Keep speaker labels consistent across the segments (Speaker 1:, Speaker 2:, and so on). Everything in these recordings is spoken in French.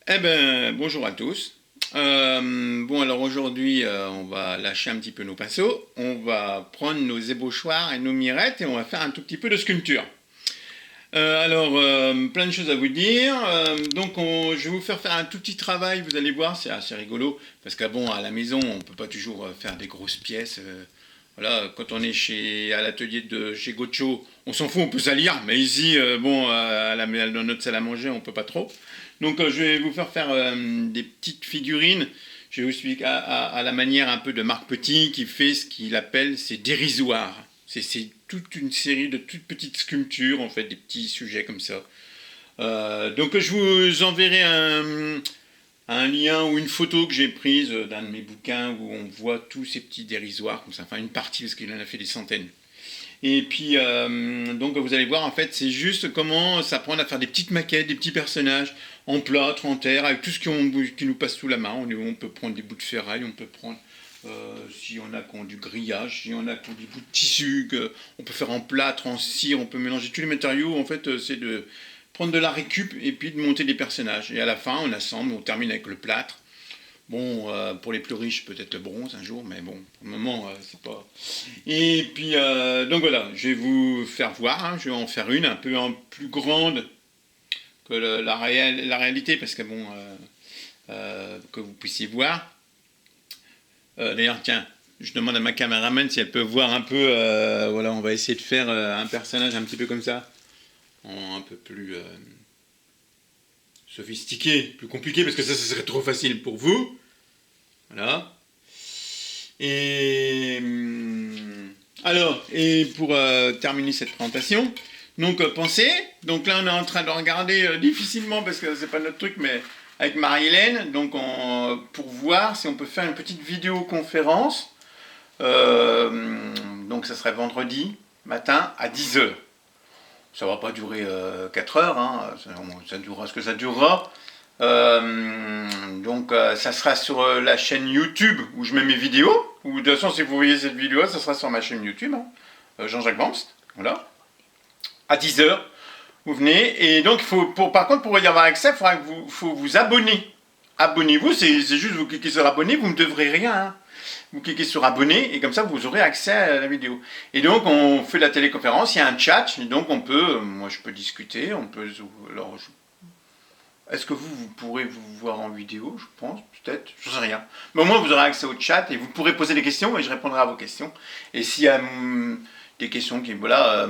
Speaker 1: Eh ben, bonjour à tous. Bon, alors aujourd'hui, on va lâcher un petit peu nos pinceaux. On va prendre nos ébauchoirs et nos mirettes et on va faire un tout petit peu de sculpture. Plein de choses à vous dire. Je vais vous faire faire un tout petit travail. Vous allez voir, c'est assez rigolo parce qu'à bon, à la maison, on peut pas toujours faire des grosses pièces. Voilà, quand on est à l'atelier de chez Gocho, on s'en fout, on peut salir. Mais ici, dans notre salle à manger, on peut pas trop. Je vais vous faire des petites figurines. Je vais vous expliquer à la manière un peu de Marc Petit qui fait ce qu'il appelle ses dérisoires. C'est toute une série de toutes petites sculptures, en fait, des petits sujets comme ça. Je vous enverrai un lien ou une photo que j'ai prise d'un de mes bouquins où on voit tous ces petits dérisoires, comme ça, enfin une partie parce qu'il en a fait des centaines. Vous allez voir, en fait, c'est juste comment s'apprendre à faire des petites maquettes, des petits personnages en plâtre, en terre, avec tout qui nous passe sous la main. On peut prendre des bouts de ferraille, on peut prendre, si on a qui ont du grillage, si on a qui ont des bouts de tissu, on peut faire en plâtre, en cire, on peut mélanger tous les matériaux. En fait, c'est de prendre de la récup et puis de monter des personnages. Et à la fin, on assemble, on termine avec le plâtre. Bon, pour les plus riches, peut-être le bronze un jour, mais bon, pour le moment, c'est pas. Voilà, je vais vous faire voir, hein, je vais en faire une un peu plus grande que la réalité, parce que bon, que vous puissiez voir. D'ailleurs, tiens, je demande à ma caméraman si elle peut voir un peu. Voilà, on va essayer de faire un personnage un petit peu comme ça, un peu plus sophistiqué, plus compliqué, parce que ça serait trop facile pour vous. Voilà. Et et pour terminer cette présentation, pensez, donc là on est en train de regarder difficilement parce que c'est pas notre truc, mais avec Marie-Hélène, pour voir si on peut faire une petite vidéoconférence. Donc ça serait vendredi matin à 10 h. Ça va pas durer 4 heures, hein, ça durera ce que ça durera. Ça sera sur la chaîne YouTube où je mets mes vidéos. Ou de toute façon, si vous voyez cette vidéo, ça sera sur ma chaîne YouTube, hein, Jean-Jacques Bamst. Voilà. À 10 h, vous venez. Et donc, par contre, pour y avoir accès, il faudra que faut vous abonner. Abonnez-vous, c'est juste vous cliquez sur abonner, vous ne devrez rien. Hein. Vous cliquez sur abonner et comme ça vous aurez accès à la vidéo. Et donc on fait la téléconférence, il y a un chat, et donc on peut, moi je peux discuter, on peut, alors est-ce que vous pourrez vous voir en vidéo, je pense, peut-être, je ne sais rien. Mais au moins, vous aurez accès au chat et vous pourrez poser des questions et je répondrai à vos questions. Et s'il y a des questions qui, voilà,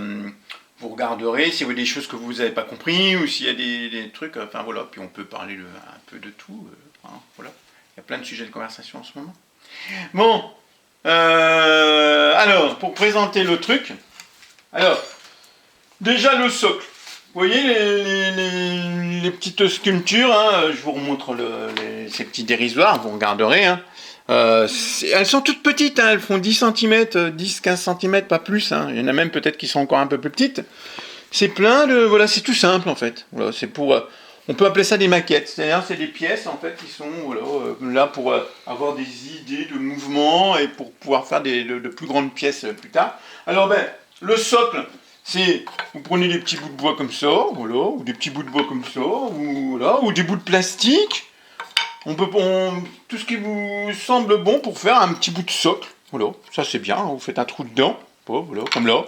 Speaker 1: vous regarderez, s'il y a des choses que vous n'avez pas compris ou s'il y a des trucs, enfin voilà, puis on peut parler un peu de tout. Hein, voilà. Il y a plein de sujets de conversation en ce moment. Bon, alors, pour présenter le truc, alors, déjà le socle. Vous voyez les petites sculptures, hein, je vous remontre ces petits dérisoires, vous regarderez. Hein. Elles sont toutes petites, hein, elles font 10 cm, 10-15 cm, pas plus. Hein. Il y en a même peut-être qui sont encore un peu plus petites. C'est plein de... Voilà, c'est tout simple en fait. Voilà, c'est pour... on peut appeler ça des maquettes, c'est-à-dire c'est des pièces en fait qui sont voilà, là pour avoir des idées de mouvement et pour pouvoir faire de plus grandes pièces plus tard. Alors le socle, c'est, vous prenez des petits bouts de bois comme ça, voilà, ou des petits bouts de bois comme ça, ou des bouts de plastique. Tout ce qui vous semble bon pour faire un petit bout de socle. Voilà, ça c'est bien, vous faites un trou dedans, voilà, comme là,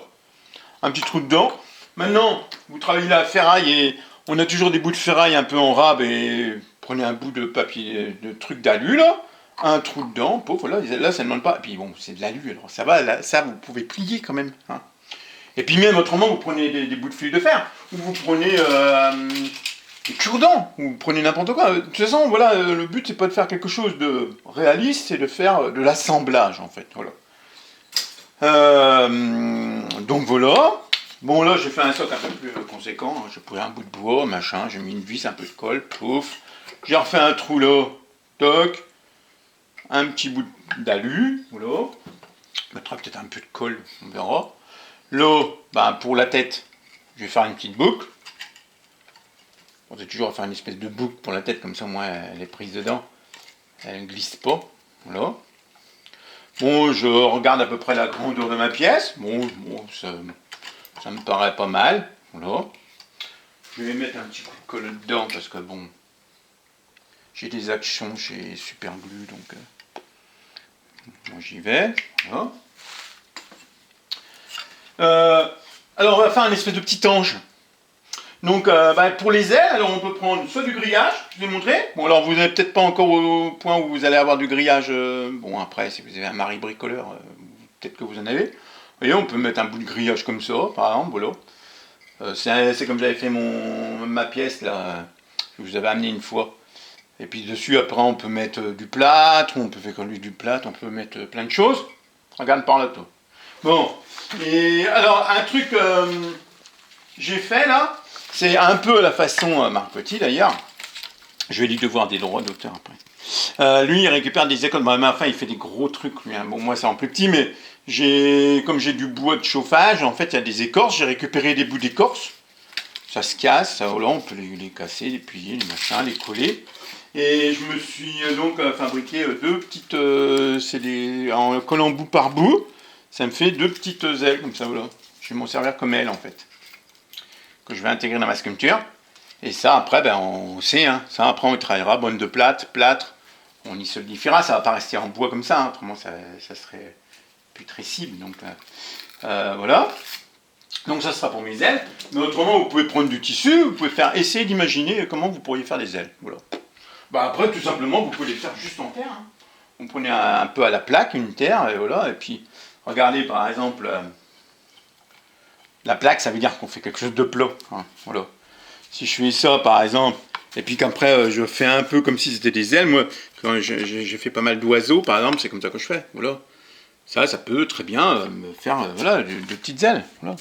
Speaker 1: un petit trou dedans. Maintenant, vous travaillez la ferraille et on a toujours des bouts de ferraille un peu en rab et prenez un bout de papier, de truc d'alu là, un trou dedans, voilà, là ça ne demande pas. Et puis bon, c'est de l'alu, alors ça va, là, ça vous pouvez plier quand même. Hein. Et puis même autrement, vous prenez des bouts de fil de fer, ou vous prenez des cure-dents, ou vous prenez n'importe quoi. De toute façon, voilà, le but c'est pas de faire quelque chose de réaliste, c'est de faire de l'assemblage en fait. Voilà. Donc voilà. Bon là j'ai fait un socle un peu plus conséquent, j'ai pris un bout de bois, machin, j'ai mis une vis, un peu de colle, pouf. J'ai refait un trou là, toc, un petit bout d'alu, voilà. Je mettrai peut-être un peu de colle, on verra. Là, pour la tête, je vais faire une petite boucle. On sait toujours faire une espèce de boucle pour la tête, comme ça au moins elle est prise dedans. Elle ne glisse pas. Voilà. Bon, je regarde à peu près la grandeur de ma pièce. Bon ça me paraît pas mal. Voilà. Je vais mettre un petit coup de colle dedans parce que bon, J'ai des actions chez Superglue, donc moi j'y vais. Voilà. Alors on va faire un espèce de petit ange. Donc pour les ailes, alors on peut prendre soit du grillage, je vous ai montré. Bon alors vous n'êtes peut-être pas encore au point où vous allez avoir du grillage. Bon après si vous avez un mari bricoleur, peut-être que vous en avez. Vous voyez, on peut mettre un bout de grillage comme ça, par exemple, voilà. C'est comme j'avais fait ma pièce là, que je vous avais amené une fois. Et puis dessus après on peut mettre du plâtre, on peut faire comme du plâtre, on peut mettre plein de choses. Regarde par là toi. Bon, et alors un truc j'ai fait là, c'est un peu la façon Marc Petit d'ailleurs. Je vais lui devoir des droits d'auteur après. Lui il récupère des écoles, bon, enfin il fait des gros trucs lui, hein. Bon moi c'est en plus petit mais comme j'ai du bois de chauffage, en fait il y a des écorces, j'ai récupéré des bouts d'écorce. Ça se casse, ça, voilà, on peut les casser, les plier, les machins, les coller. Et je me suis donc fabriqué deux petites, en collant bout par bout, ça me fait deux petites ailes comme ça, voilà. Je vais m'en servir comme aile en fait, que je vais intégrer dans ma sculpture. Et ça après, on sait, hein, ça après on travaillera, bonne de plâtre, on y solidifiera, ça va pas rester en bois comme ça, hein, autrement ça serait putrescible, donc voilà. Donc ça sera pour mes ailes, mais autrement vous pouvez prendre du tissu, vous pouvez essayer d'imaginer comment vous pourriez faire des ailes, voilà. Après tout simplement vous pouvez les faire juste en terre, hein. Vous prenez un peu à la plaque, une terre, et voilà, et puis regardez par exemple, la plaque ça veut dire qu'on fait quelque chose de plat, hein, voilà. Si je fais ça par exemple, et puis qu'après je fais un peu comme si c'était des ailes, moi quand j'ai fait pas mal d'oiseaux par exemple, c'est comme ça que je fais, voilà. Ça peut très bien me faire voilà, de petites ailes, voilà.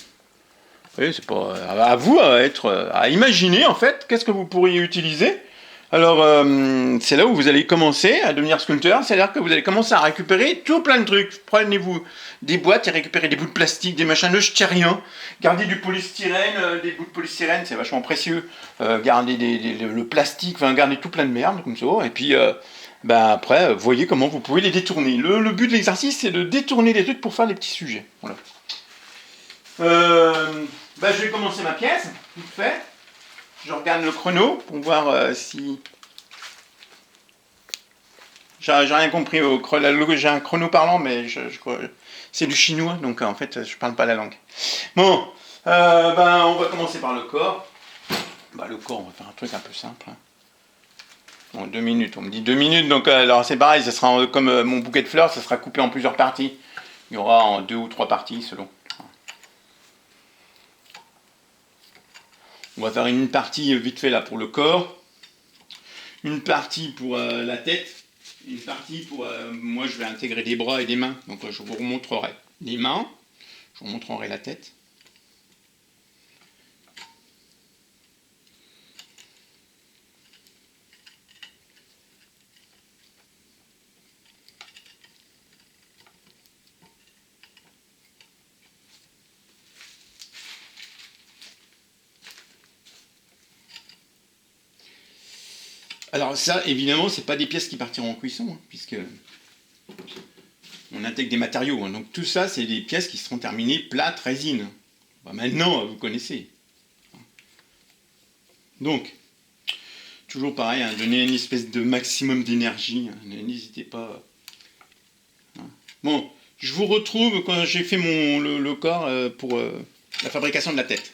Speaker 1: Oui, c'est pas à vous à imaginer en fait qu'est-ce que vous pourriez utiliser. Alors c'est là où vous allez commencer à devenir sculpteur, c'est-à-dire que vous allez commencer à récupérer tout plein de trucs. Prenez-vous des boîtes et récupérez des bouts de plastique, des machins, ne jetez rien. Gardez du polystyrène, des bouts de polystyrène, c'est vachement précieux. Gardez le plastique, enfin gardez tout plein de merde comme ça. Et puis après, voyez comment vous pouvez les détourner. Le but de l'exercice, c'est de détourner les trucs pour faire des petits sujets. Voilà. Je vais commencer ma pièce, vite fait. Je regarde le chrono pour voir si... J'ai rien compris au chrono. J'ai un chrono parlant, mais c'est du chinois, donc en fait, je parle pas la langue. Bon, on va commencer par le corps. Le corps, on va faire un truc un peu simple. Hein. Bon, 2 minutes, on me dit 2 minutes, donc alors c'est pareil, ça sera comme mon bouquet de fleurs, ça sera coupé en plusieurs parties. Il y aura en 2 ou 3 parties, selon. On va faire une partie vite fait là pour le corps, une partie pour la tête, une partie pour... moi je vais intégrer des bras et des mains, donc je vous remontrerai les mains, je vous montrerai la tête. Alors ça, évidemment, c'est pas des pièces qui partiront en cuisson, hein, puisque on intègre des matériaux. Hein. Donc tout ça, c'est des pièces qui seront terminées plâtre, résine. Maintenant, vous connaissez. Donc, toujours pareil, hein, donner une espèce de maximum d'énergie. Hein, n'hésitez pas. Hein. Bon, je vous retrouve quand j'ai fait le corps pour la fabrication de la tête.